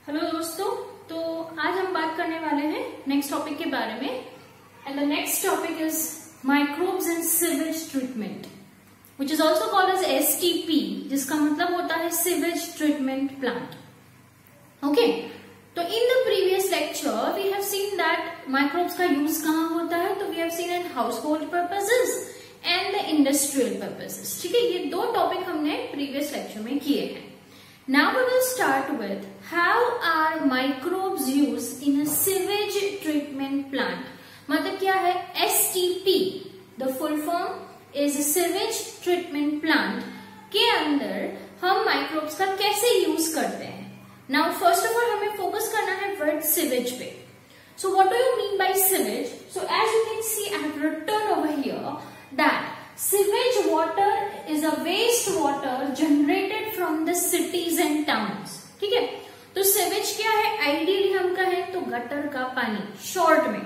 Hello दोस्तों, तो आज हम बात करने वाले हैं नेक्स्ट टॉपिक के बारे में। And the next topic is microbes in sewage treatment, which is also called as STP, जिसका मतलब होता है सीवेज ट्रीटमेंट प्लांट। ओके, तो in the previous lecture we have seen that microbes का यूज कहाँ होता है। तो we have seen in household purposes and the industrial purposes. ठीक है, ये दो टॉपिक हमने प्रीवियस लेक्चर में किए हैं। Now we will start with how are microbes used in a sewage treatment plant. मतलब क्या है STP? The full form is sewage treatment plant के अंदर हम microbes का कैसे यूज करते हैं। Now first of all हमें फोकस करना है word sewage पे। So what do you mean by sewage? So as you can see I have written over here that sewage water is a waste water generated from the cities and towns. ठीक है, तो sewage क्या है? Ideally हम कहें तो gutter का पानी, शॉर्ट में।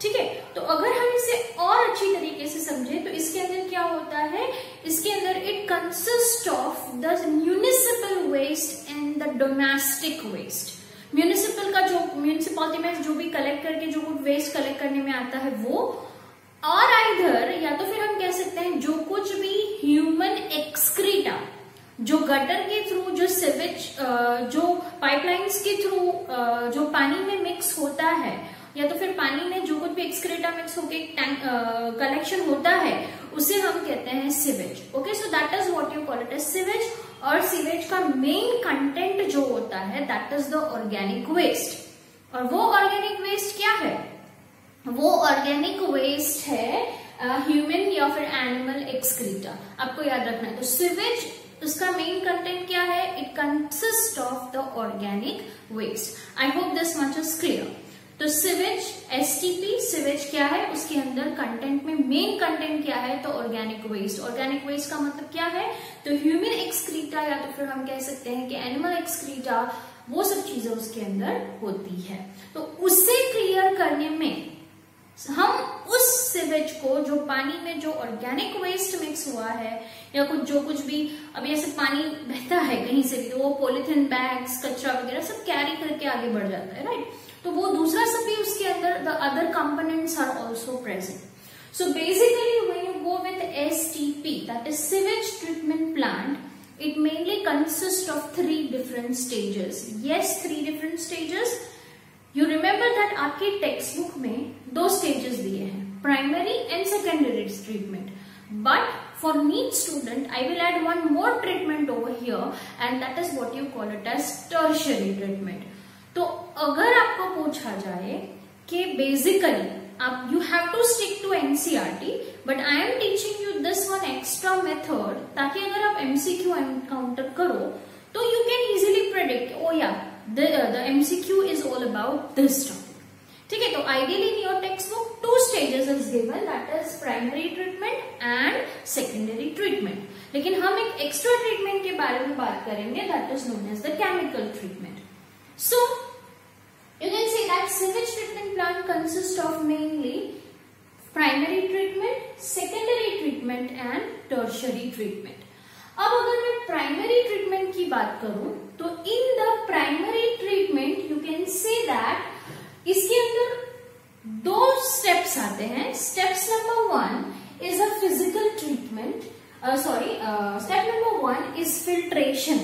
ठीक है, तो अगर हम इसे और अच्छी तरीके से समझे तो इसके अंदर क्या होता है, इसके अंदर it consist of the municipal waste and the domestic waste. Municipal का जो म्यूनिसिपैलिटी में जो भी कलेक्ट करके जो वेस्ट कलेक्ट करने में आता है वो, और आइधर या तो फिर हम कह सकते हैं जो कुछ भी ह्यूमन एक्सक्रीटा जो गटर के थ्रू, जो सिवेज जो पाइपलाइंस के थ्रू जो पानी में मिक्स होता है, या तो फिर पानी में जो कुछ भी एक्सक्रीटा मिक्स होके कलेक्शन होता है उसे हम कहते हैं sewage. Okay, so that is what you call it as sewage. और सिवेज का मेन कंटेंट जो होता है that is the organic waste. और वो ऑर्गेनिक वेस्ट क्या है? वो ऑर्गेनिक वेस्ट है ह्यूमन या फिर एनिमल एक्सक्रीटा। आपको याद रखना है। तो सिवेज, उसका मेन कंटेंट क्या है? It consist of the organic waste. I hope this much is clear. तो सिवेज एसटीपी, सिवेज क्या है? उसके अंदर कंटेंट में मेन कंटेंट क्या है? तो ऑर्गेनिक वेस्ट। ऑर्गेनिक वेस्ट का मतलब क्या है? तो ह्यूमन एक्सक्रीटा या तो फिर हम कह सकते हैं कि एनिमल एक्सक्रीटा, वो सब चीजें उसके अंदर होती है। तो उसे क्लियर करने में हम उस सिवेज को, जो पानी में जो ऑर्गेनिक वेस्ट मिक्स हुआ है या कुछ जो कुछ भी अभी ऐसे पानी बहता है कहीं से भी, तो वो पॉलिथीन बैग्स, कचरा वगैरह सब कैरी करके आगे बढ़ जाता है, राइट। तो वो दूसरा सब भी उसके अंदर, the other components are also present. So basically when you go with STP, that is sewage treatment plant, it mainly consists of 3 different stages. Yes, 3 different stages. You remember that आपके textbook में 2 stages दिए हैं, primary and secondary treatment. But for NEET student I will add one more treatment over here and that is what you call it as tertiary treatment. तो अगर आपको पूछा जाए कि बेसिकली आप you have to stick to NCERT, but I am teaching you this one extra method, ताकि अगर आप एमसीक्यू एनकाउंटर करो तो यू कैन इजीली प्रेडिक्ट, ओ या the MCQ is all about this topic. ठीक है, तो ideally in your textbook 2 stages is given, that is primary treatment and secondary treatment. लेकिन हम एक extra treatment के बारे में बात करेंगे, that is known as the chemical treatment. So you can say that sewage treatment plant consists of mainly primary treatment, secondary treatment and tertiary treatment. अब अगर मैं प्राइमरी ट्रीटमेंट की बात करूं तो in the primary treatment you can say that इसके अंदर 2 steps आते हैं। Steps number 1 is a physical treatment, step number 1 is filtration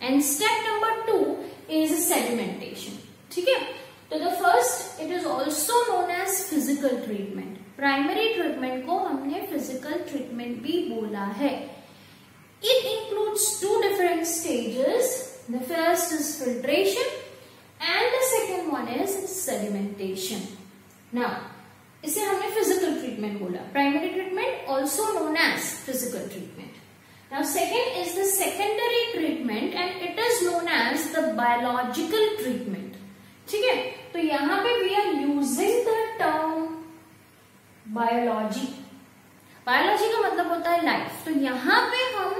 and step number 2 is sedimentation. ठीक है, तो the first it is also known as physical treatment. Primary treatment को हमने physical treatment भी बोला है। It includes 2 different stages. The first is filtration and the second one is sedimentation. Now, इसे हमने physical treatment बोला। Primary treatment also known as physical treatment. Now, second is the secondary treatment and it is known as the biological treatment. ठीक है, तो यहाँ पे we are using the term biology. Biology का मतलब होता है लाइफ। तो यहाँ पे हम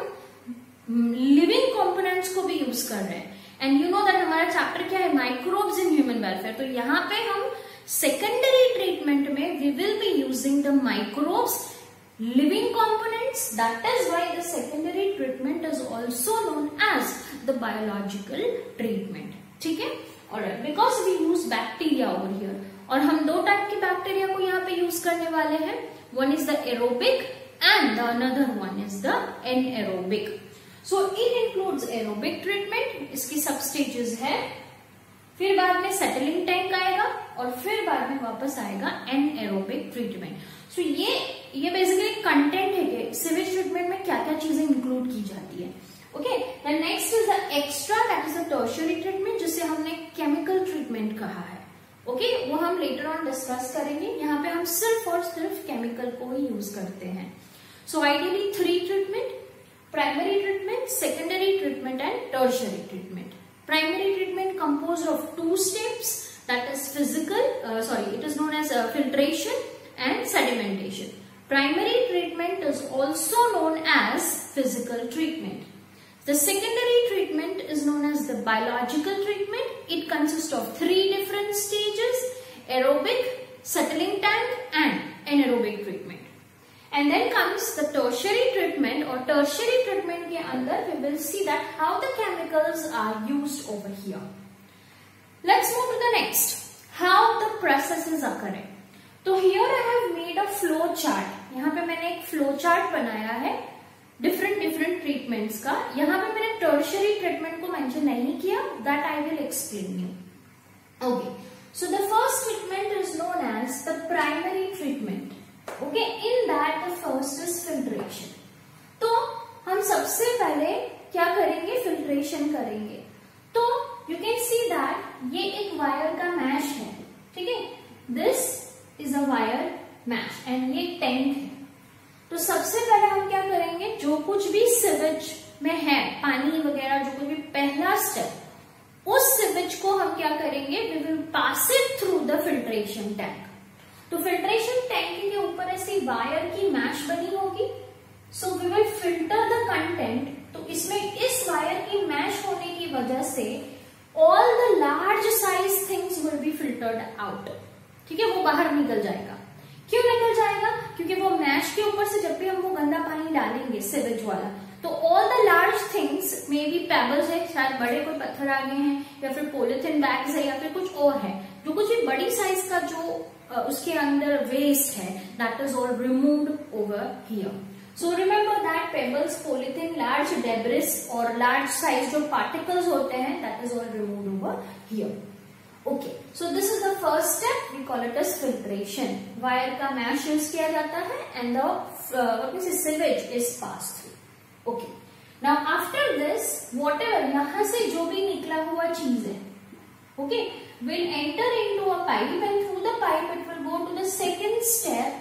लिविंग कंपोनेंट्स को भी यूज कर रहे हैं। एंड यू नो दैट हमारा चैप्टर क्या है? Microbes in human welfare. तो यहाँ पे हम सेकेंडरी ट्रीटमेंट में we will be using the microbes, living components. That is why the secondary treatment is also known as the biological treatment. ठीक है, because we use bacteria over here, और हम दो टाइप के बैक्टीरिया को यहाँ पे यूज करने वाले हैं. One is the aerobic and the another one is the anaerobic. So it includes aerobic treatment, इसकी सब स्टेजेस है, फिर बाद में सेटलिंग टैंक आएगा और फिर बाद में वापस आएगा एनएरोबिक ट्रीटमेंट. सो ये बेसिकली कंटेंट है कि सीवेज ट्रीटमेंट में क्या क्या चीजें इंक्लूड की जाती है. Okay, the next is the extra, that is the tertiary treatment, जिसे हमने केमिकल ट्रीटमेंट कहा है. ओके, वो हम लेटर ऑन डिस्कस करेंगे. यहाँ पे हम सिर्फ और सिर्फ केमिकल को ही यूज करते हैं. So ideally 3 treatment, primary treatment, secondary treatment and tertiary treatment. Primary treatment composed of 2 steps, that is it is known as filtration and sedimentation. Primary treatment is also known as physical treatment. The secondary treatment is known as the biological treatment. It consists of 3 different stages: aerobic, settling tank and anaerobic treatment. And then comes the tertiary treatment, or tertiary treatment के अंदर we will see that how the chemicals are used over here. Let's move to the next. How the process is occurring. तो here I have made a flow chart. यहाँ पे मैंने एक flow chart बनाया है different treatments का. यहाँ पे मैंने tertiary treatment को mention नहीं किया, that I will explain you. Okay. So the first treatment is known as the primary treatment. Okay, in that the first is filtration. तो हम सबसे पहले क्या करेंगे? फिल्ट्रेशन करेंगे. तो you can see that ये एक वायर का मैश है, ठीक है? This is a wire mesh and ये टैंक है. तो सबसे पहले हम क्या करेंगे? जो कुछ भी सिवेज में है, पानी वगैरह जो कुछ भी, पहला स्टेप, उस सिवेज को हम क्या करेंगे? We will pass it through the filtration tank. तो फिल्ट्रेशन टैंक के ऊपर ऐसी वायर की मैश बनी होगी. So we will filter the content. तो इसमें इस वायर की मैश होने की वजह से all the large size things will be filtered out. ठीक है, वो बाहर निकल जाएगा. क्यों निकल जाएगा? क्योंकि वो मैश के ऊपर से जब भी हम वो गंदा पानी डालेंगे सिवेज वाला, तो all the large things, maybe pebbles है, शायद बड़े कोई पत्थर आ गए हैं, या फिर पॉलिथीन बैग्स है, या फिर कुछ और है, जो कुछ भी बड़ी साइज का जो उसके अंदर वेस्ट है, that is all removed over here. So remember that pebbles, polythene, large debris और लार्ज साइज जो पार्टिकल्स होते हैं, that is all removed over here. Okay, so this is the first step, we call it as filtration. Wire का mesh use किया जाता है and the sewage is pass through. Okay, now after this whatever यहां से जो भी निकला हुआ चीज है, okay, will enter into a pipe, and through the pipe it will go to the second step,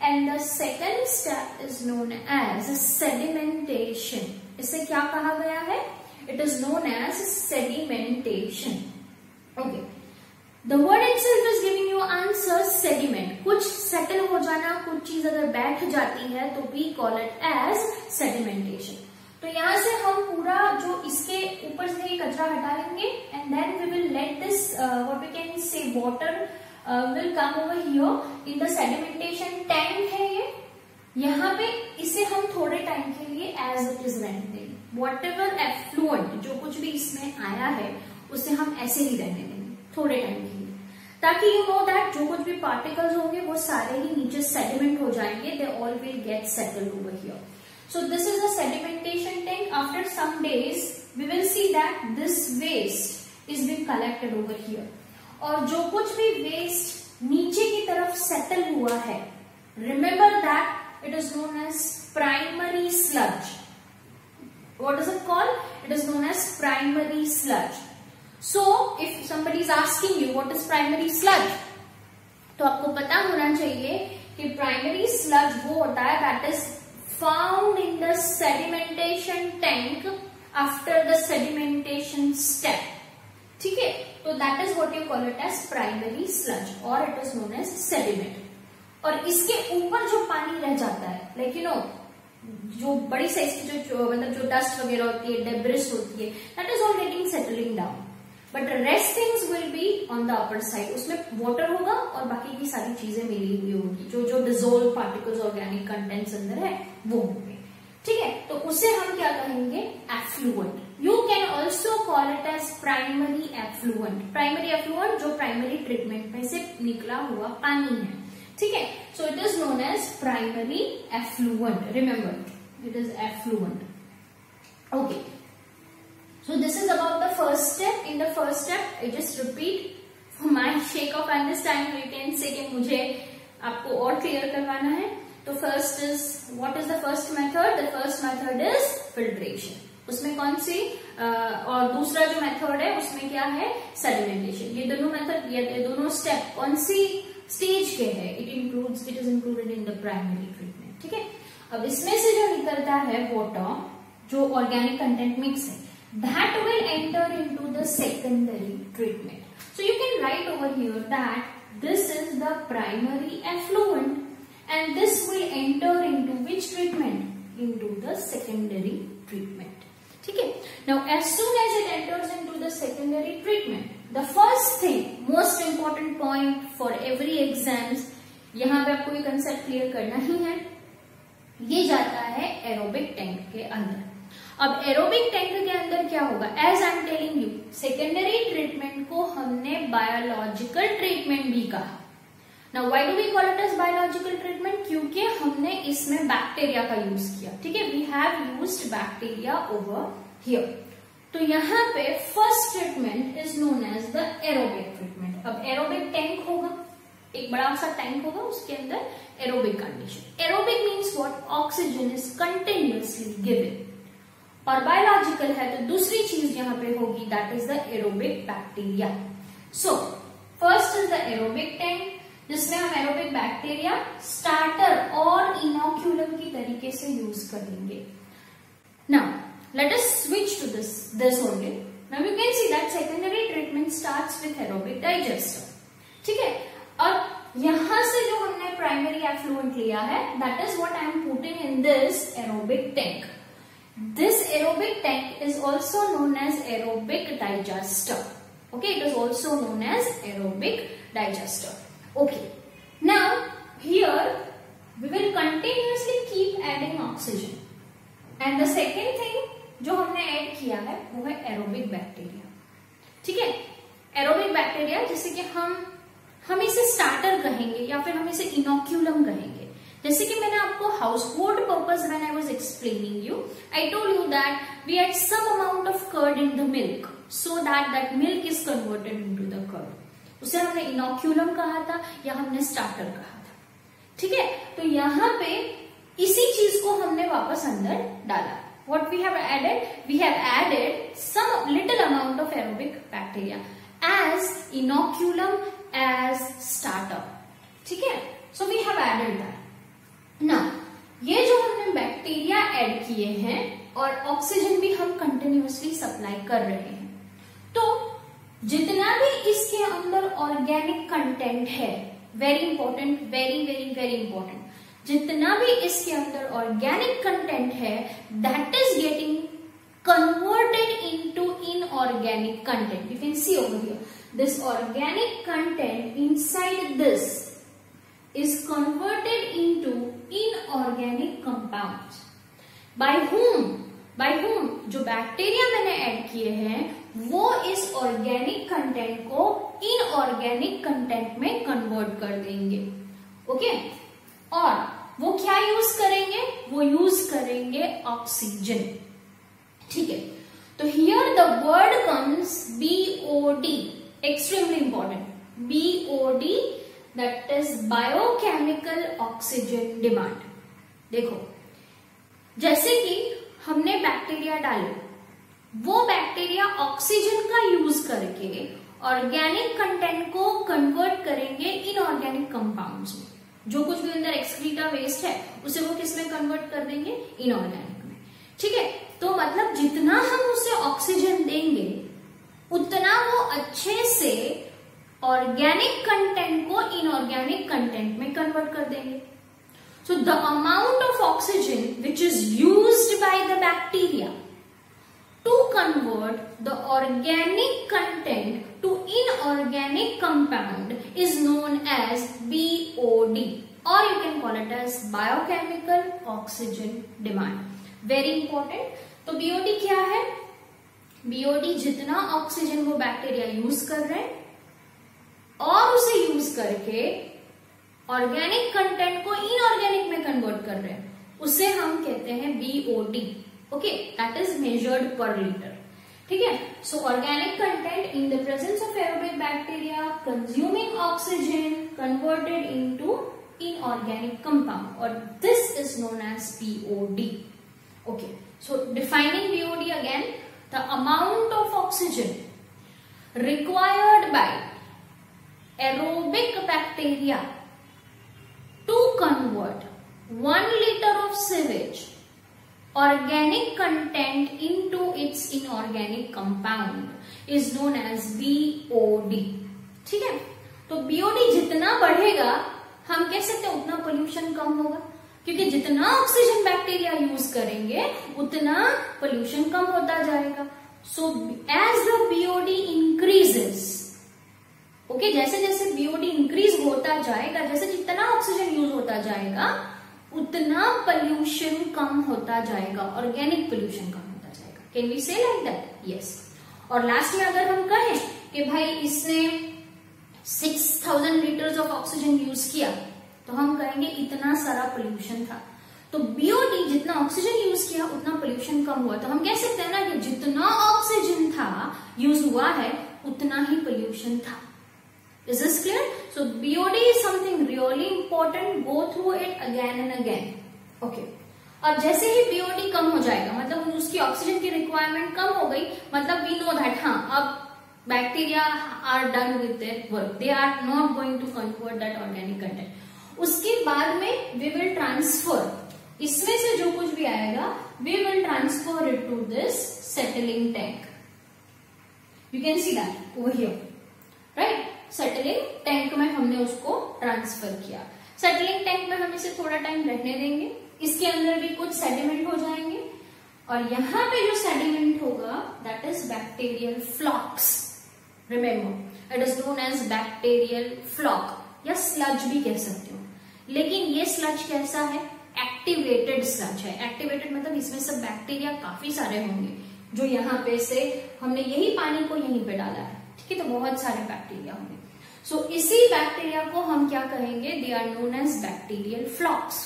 and the second step is known as sedimentation. इसे क्या कहा गया है? It is known as sedimentation. Okay, the word itself is giving you answer. Sediment, कुछ settle हो जाना, कुछ चीज अगर बैठ जाती है तो we call it as sedimentation. तो यहाँ से हम पूरा जो इसके ऊपर से ये कचरा हटा लेंगे, and then we will let this what we can say water will come over here in the sedimentation tank है ये. यहाँ पे इसे हम थोड़े टाइम के लिए एज इट इज रहने देंगे. व्हाटएवर एफ्लुएंट जो कुछ भी इसमें आया है उसे हम ऐसे ही रहने देंगे थोड़े टाइम के लिए, ताकि यू नो दैट जो कुछ भी पार्टिकल्स होंगे वो सारे ही नीचे सेडिमेंट हो जाएंगे. They all will get settled over here. So this is the sedimentation tank. After some days, we will see that this waste is being collected over here. और जो कुछ भी waste नीचे की तरफ settle हुआ है, remember that it is known as primary sludge. What is it called? It is known as primary sludge. So if somebody is asking you what is primary sludge, तो आपको पता होना चाहिए कि primary sludge वो होता है that is found in the sedimentation tank after the sedimentation step. ठीक है, तो that is what you call it as primary sludge or it is known as sediment. और इसके ऊपर जो पानी रह जाता है, like you know, जो बड़ी साइज की जो मतलब जो डस्ट वगैरह होती है, डेब्रिस होती है, that is all getting settling down. But the rest things will be on the upper side. उसमें वाटर होगा और बाकी की सारी चीजें मिली हुई होगी, जो डिसॉल्व पार्टिकल्स ऑर्गेनिक कंटेंट्स अंदर है वो होंगे. ठीक है, तो उसे हम क्या कहेंगे? Effluent. You can also call it as primary effluent. Primary effluent जो प्राइमरी ट्रीटमेंट में से निकला हुआ पानी है, ठीक है। So it is known as primary effluent, remember it is effluent, okay. So this is about the first step. In the first step, I just repeat for my sake of understanding. You can say कि मुझे आपको और clear करवाना है। तो first is what is the first method? The first method is filtration. उसमें कौन सी और दूसरा जो मेथड है उसमें क्या है? सेडिमेंटेशन। ये दोनों मेथड, ये दोनों स्टेप कौन सी स्टेज के है? It is included in the primary treatment, ठीक है। अब इसमें से जो निकलता है वाटर, जो ऑर्गेनिक कंटेंट मिक्स है, that will enter into the secondary treatment. So you can write over here that this is the primary effluent and this will enter into which treatment? Into the secondary treatment. ठीक है। Now as soon as it enters into the secondary treatment, the first thing, most important point for every exams, यहाँ पे आपको ये concept clear करना ही है, ये जाता है एरोबिक टैंक के अंदर। अब एरोबिक टैंक के अंदर क्या होगा? As I am telling you, secondary treatment को हमने बायोलॉजिकल ट्रीटमेंट भी कहा। Now why do we call it as biological treatment? क्योंकि हमने इसमें बैक्टीरिया का यूज किया, ठीक है। We have used bacteria over here. तो यहाँ पे first treatment is known as the aerobic treatment. अब एरोबिक टैंक होगा, एक बड़ा सा टैंक होगा, उसके अंदर aerobic condition. Aerobic means what? Oxygen is continuously given. और बायोलॉजिकल है तो दूसरी चीज यहां पे होगी, that is the aerobic bacteria. So first is the aerobic tank, जिसमें हम एरोबिक बैक्टीरिया स्टार्टर और इनोक्यूलम की तरीके से यूज करेंगे। Now let us switch to this only. Now you can see that secondary treatment starts with aerobic digester, ठीक है। अब यहां से जो हमने प्राइमरी एफ्लुएंट लिया है, that is what I am putting in this aerobic tank. This aerobic tank is also known as aerobic digester. Okay, it is also known as aerobic digester. Okay, now here we will continuously keep adding oxygen. And the second thing जो हमने add किया है वो है aerobic bacteria, ठीक है। Aerobic bacteria जैसे कि हम इसे स्टार्टर कहेंगे या फिर हम इसे इनोक्यूलम कहेंगे। जैसे कि मैंने आपको household purpose when I was explaining you, I told you that we add some amount of curd in the milk so that milk is converted into the curd. उसे हमने इनोक्यूलम कहा था या हमने स्टार्टर कहा था, ठीक है। तो यहाँ पे इसी चीज को हमने वापस अंदर डाला। What we have added? We have added some little amount of aerobic bacteria as inoculum, as starter, ठीक है। So we have added that. ना ये जो हमने बैक्टीरिया ऐड किए हैं और ऑक्सीजन भी हम कंटिन्यूअसली सप्लाई कर रहे हैं, तो जितना भी इसके अंदर ऑर्गेनिक कंटेंट है, very important, very very very important, जितना भी इसके अंदर ऑर्गेनिक कंटेंट है, that is getting converted into inorganic content. You can C over here, this organic content inside this is converted into inorganic compounds. By whom? जो bacteria मैंने add किए हैं वो इस ऑर्गेनिक कंटेंट को इनऑर्गेनिक कंटेंट में convert कर देंगे, ओके। और वो क्या यूज करेंगे? वो यूज करेंगे ऑक्सीजन, ठीक है। तो here the word comes BOD, extremely important, BOD, that is biochemical oxygen demand. देखो, जैसे कि हमने बैक्टीरिया डाले, वो बैक्टीरिया ऑक्सीजन का यूज करके ऑर्गेनिक कंटेंट को कन्वर्ट करेंगे इनऑर्गेनिक कंपाउंड्स में। जो कुछ भी अंदर एक्सक्रीटा वेस्ट है उसे वो किस में कन्वर्ट कर देंगे? इनऑर्गेनिक में, ठीक है। तो मतलब जितना हम उसे ऑक्सीजन देंगे उतना वो अच्छे से ऑर्गेनिक कंटेंट को इनऑर्गेनिक कंटेंट में कन्वर्ट कर देंगे। So the amount of oxygen which is used by the bacteria to convert the organic content to inorganic compound is known as BOD, or you can call it as biochemical oxygen demand. Very important. तो BOD क्या है? BOD जितना oxygen वो bacteria use कर रहे हैं और उसे यूज करके ऑर्गेनिक कंटेंट को इनऑर्गेनिक में कन्वर्ट कर रहे हैं, उसे हम कहते हैं BOD. Okay, that is measured per litre. ठीक है. So organic content in the presence of aerobic bacteria consuming oxygen converted into inorganic compound, और this is known as BOD. Okay, so defining BOD again, the amount of oxygen required by aerobic bacteria to convert 1 liter of sewage organic content into its inorganic compound is known as BOD. ठीक है. तो BOD जितना बढ़ेगा हम कह सकते हैं उतना पोल्यूशन कम होगा, क्योंकि जितना ऑक्सीजन बैक्टीरिया यूज करेंगे उतना पोल्यूशन कम होता जाएगा. So as the BOD increases, okay, जैसे जैसे बीओडी इंक्रीज होता जाएगा, जैसे जितना ऑक्सीजन यूज होता जाएगा उतना पोल्यूशन कम होता जाएगा, ऑर्गेनिक पोल्यूशन कम होता जाएगा. कैन वी से लाइक दैट? यस. और लास्ट में अगर हम कहें कि भाई इसने 6000 लीटर्स ऑफ ऑक्सीजन यूज किया, तो हम कहेंगे इतना सारा पोल्यूशन था. तो बीओडी जितना ऑक्सीजन यूज किया उतना पोल्यूशन कम हुआ. तो हम कह सकते हैं ना कि जितना ऑक्सीजन था यूज हुआ है उतना ही पोल्यूशन था. Is this clear? So BOD is something really important. Go through it again and again. Okay. और जैसे ही BOD कम हो जाएगा, मतलब उसकी ऑक्सीजन की रिक्वायरमेंट कम हो गई, मतलब we know that हाँ अब bacteria are done with their work, they are not going to convert that organic content. उसके बाद में we will transfer, इसमें से जो कुछ भी आएगा we will transfer it to this settling tank. You can see that over here, right? Settling tank में हमने उसको ट्रांसफर किया. सेटलिंग टैंक में हम इसे थोड़ा टाइम रहने देंगे, इसके अंदर भी कुछ सेडिमेंट हो जाएंगे, और यहाँ पे जो सेडिमेंट होगा that is bacterial flocs. Remember, it is known as bacterial floc या स्लज भी कह सकते हो. लेकिन ये स्लज कैसा है? एक्टिवेटेड स्लज है. एक्टिवेटेड मतलब इसमें सब बैक्टीरिया काफी सारे होंगे, जो यहाँ पे से हमने यही पानी को यहीं पे डाला है. ठीक है, तो बहुत सारे बैक्टीरिया होंगे. सो इसी बैक्टीरिया को हम क्या कहेंगे? They are known as bacterial flocs.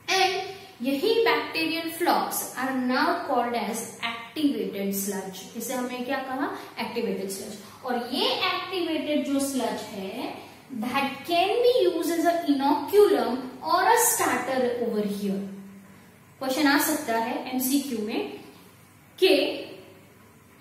And यही bacterial flocs are now called as activated sludge. इसे हमने क्या कहा? Activated sludge. और ये एक्टिवेटेड जो स्लज है that can be use as a inoculum or a starter over here. Question आ सकता है एमसीक्यू में कि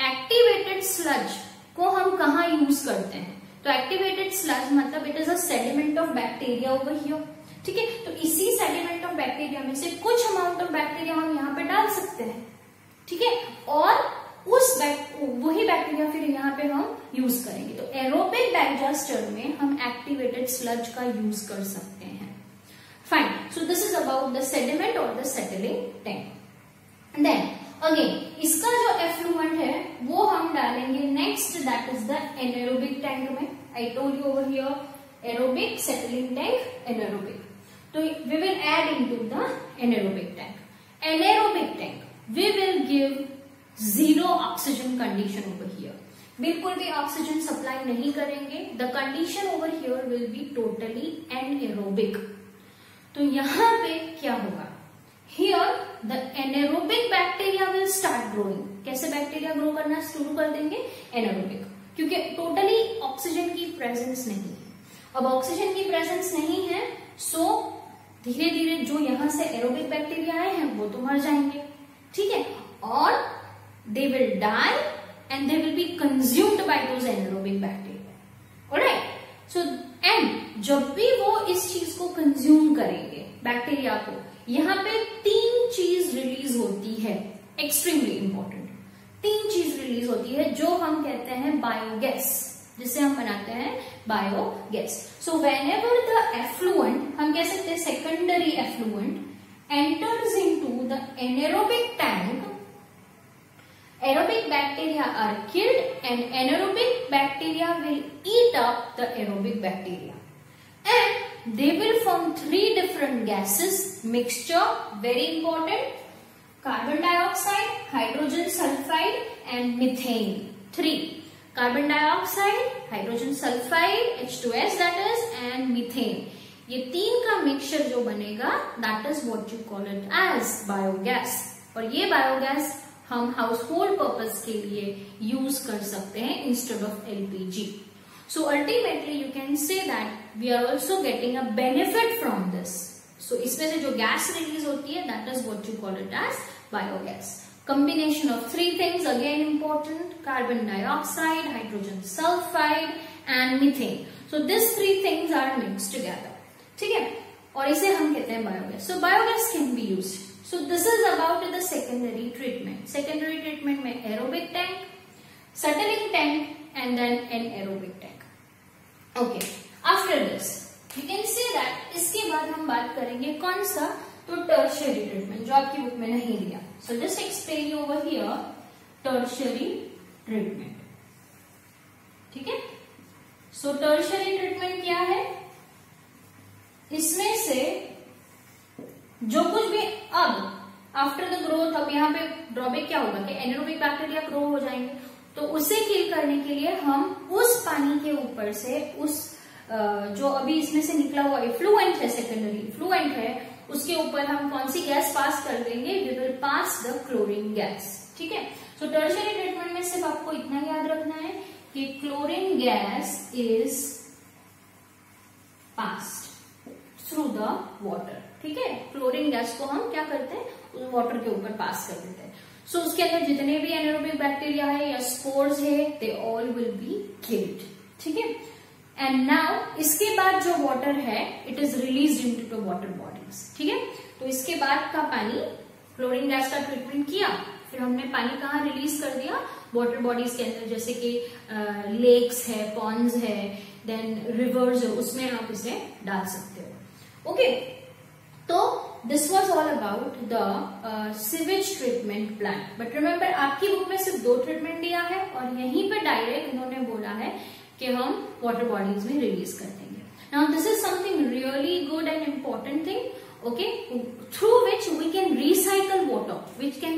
एक्टिवेटेड स्लज को हम कहाँ यूज करते हैं? तो एक्टिवेटेड स्लज मतलब it is a sediment of bacteria over here. ठीक है, तो इसी सेडिमेंट ऑफ बैक्टीरिया में से कुछ अमाउंट ऑफ बैक्टीरिया हम यहाँ पे डाल सकते हैं. ठीक है, और वही बैक्टीरिया फिर यहाँ पे हम यूज करेंगे. तो एरोबिक डाइजेस्टर में हम एक्टिवेटेड स्लज का यूज कर सकते हैं. Fine. So this is about the sediment और the settling tank. Then again इसका जो एफ्लुएंट है वो हम डालेंगे next, that is the anaerobic tank में. I told you over here aerobic, settling tank, anaerobic. तो we will add into the anaerobic tank. Anaerobic tank we will give 0 oxygen condition over here. बिल्कुल भी oxygen supply नहीं करेंगे. The condition over here will be totally anaerobic. तो यहाँ पे क्या होगा? Here the anaerobic bacteria will start growing. कैसे बैक्टीरिया ग्रो करना शुरू कर देंगे? एनारोबिक, क्योंकि टोटली ऑक्सीजन की प्रेजेंस नहीं है. अब ऑक्सीजन की प्रेजेंस नहीं है, सो धीरे धीरे जो यहाँ से एरोबिक बैक्टीरिया आए हैं वो तो मर जाएंगे. ठीक है, और they will die and they will be consumed by those anaerobic bacteria. Alright. So and जब भी वो इस चीज को कंज्यूम करेंगे बैक्टीरिया को, यहाँ पे 3 चीज रिलीज होती है. एक्सट्रीमली इंपॉर्टेंट 3 चीज रिलीज होती है जो हम कहते हैं बायोगैस, जिसे हम बनाते हैं biogas. So whenever the effluent, हम कह सकते हैं secondary effluent, enters into the anaerobic tank, aerobic bacteria are killed and anaerobic bacteria will eat up the aerobic bacteria, and they will form 3 different gases. Mixture, very important. carbon dioxide, hydrogen sulfide and methane. 3. Carbon dioxide, hydrogen sulfide, H2S that is, and methane. ये तीन का mixture जो बनेगा that is what you call it as biogas. और ये biogas हम house hold purpose के लिए यूज कर सकते हैं instead of LPG. So ultimately you can say that we are also getting a benefit from this. So इसमें से जो गैस रिलीज होती है that is what you call it as biogas. Combination of three things again important: carbon dioxide, hydrogen sulfide and methane. So these three things are mixed together. ठीक है, और इसे हम कहते हैं biogas. So biogas can be used. So this is about the secondary treatment. Secondary treatment में aerobic tank, settling tank and then anaerobic tank. Okay. After this you can say that इसके बाद हम बात करेंगे कौन सा, तो टर्शियरी ट्रीटमेंट जो आपकी बुक में नहीं दिया. So just explain you over here tertiary treatment. ठीक है. सो टर्शियरी ट्रीटमेंट क्या है, इसमें से जो कुछ भी अब आफ्टर द ग्रोथ, अब यहाँ पे ड्रॉबैक क्या होगा कि एनारोबिक बैक्टीरिया ग्रो हो जाएंगे, तो उसे किल करने के लिए हम उस पानी के ऊपर से उस जो अभी इसमें से निकला हुआ इफ्लुएंट है, सेकेंडरी इफ्लुएंट है, उसके ऊपर हम कौन सी गैस पास कर देंगे, we will pass the chlorine gas. ठीक है. सो टर्शियरी ट्रीटमेंट में सिर्फ आपको इतना याद रखना है कि chlorine gas is passed through the water. ठीक है. क्लोरीन गैस को हम क्या करते हैं, वाटर के ऊपर पास कर देते हैं. सो उसके अंदर जितने भी एनारोबिक बैक्टीरिया है या स्पोर्स है, they all will be killed. ठीक है. एंड नाउ इसके बाद जो वाटर है it is release into the water bodies. ठीक है. तो इसके बाद का पानी क्लोरीन गैस का ट्रीटमेंट किया, फिर हमने पानी कहाँ रिलीज कर दिया, वाटर बॉडीज के अंदर, जैसे कि लेक्स है, पॉन्ड्स है, देन रिवर्स है, उसमें आप इसे डाल सकते हो. ओके. तो this was all about the sewage treatment plant. But remember आपकी बुक में सिर्फ 2 ट्रीटमेंट दिया है और यहीं पे डायरेक्ट उन्होंने बोला है कि हम वाटर बॉडीज में रिलीज कर देंगे. Now this is something really good and important thing, okay, through which we can recycle water, which can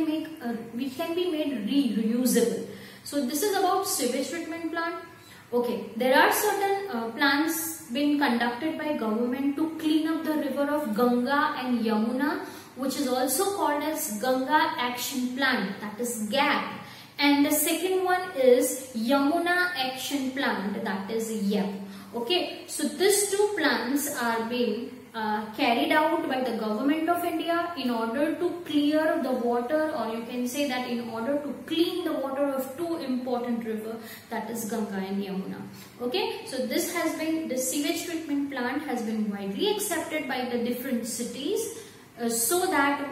be made reusable. So this is about sewage treatment plant. Okay, there are certain plans being conducted by government to clean up the river of Ganga and Yamuna, which is also called as Ganga Action Plant, that is GAP. And the second one is Yamuna Action Plant, that is YAP. Okay, so these 2 plants are being carried out by the government of India in order to clear the water, or you can say that in order to clean the water of 2 important rivers, that is Ganga and Yamuna. Okay, so this sewage treatment plant has been widely accepted by the different cities, so that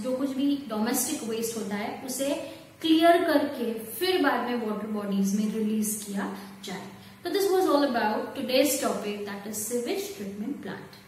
जो कुछ भी domestic waste होता है उसे clear करके फिर बाद में वाटर बॉडीज में रिलीज किया जाए. So this was all about today's topic, that is sewage treatment plant.